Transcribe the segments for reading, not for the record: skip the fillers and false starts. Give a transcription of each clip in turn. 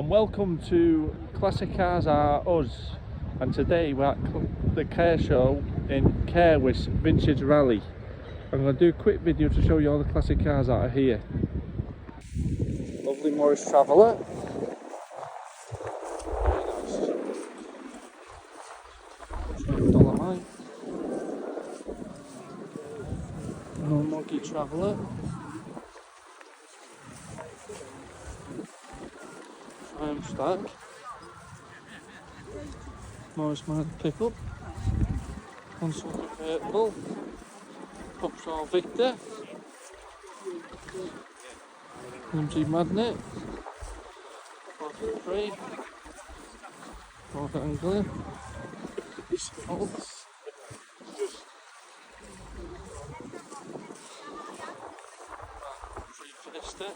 and welcome to Classic Cars Are Us, and today we're at the car show in Caerwys Vintage Rally. I'm going to do a quick video to show you all the classic cars that are here. Lovely Morris Traveller. Dolomite. No Moggy Traveller. Stack. Morris Mann Pickup. Console Convertible. Upsall Victor. MG Magnet. Ford 3. Ford Angler. Salts. Fiesta.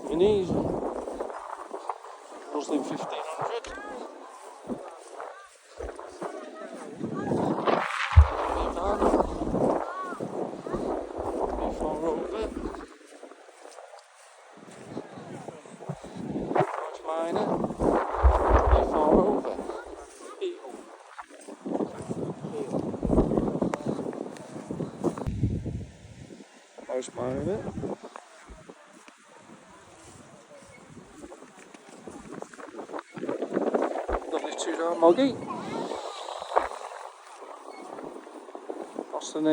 Minis. Muslim 1500. Van. B4 Rover. Dodge Liner. B4 Rover. Dodge Liner. Two-door Moggy. That's an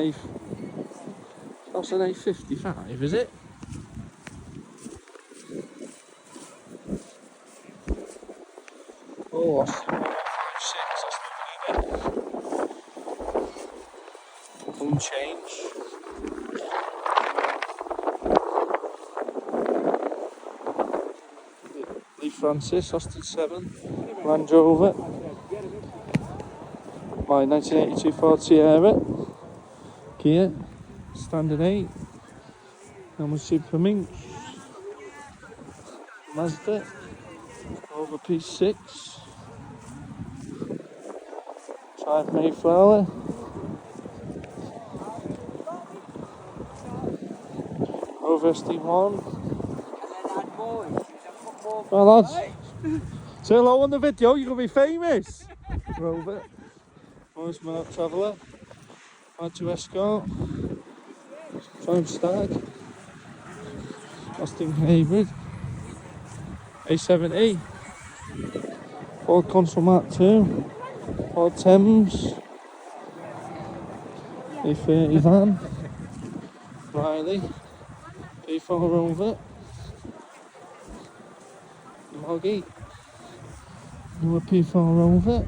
A55, is it? Oh, that's unchanged. Lee Francis, Austin 7, Land Rover. My 1982 Ford Sierra, Kia, Standard 8, Elmer Super Minx, Mazda, Rover P6, 5 Mayflower, Rover SD1. Well lads, say hello on the video, you're going to be famous. Rover. Morris Mann Traveller, R2 Escort, Triumph Stag, Austin Hybrid, A70, Ford Consul Mark 2, Ford Thames, A30 Van, Riley, P4 Rover, Moggy, another P4 Rover.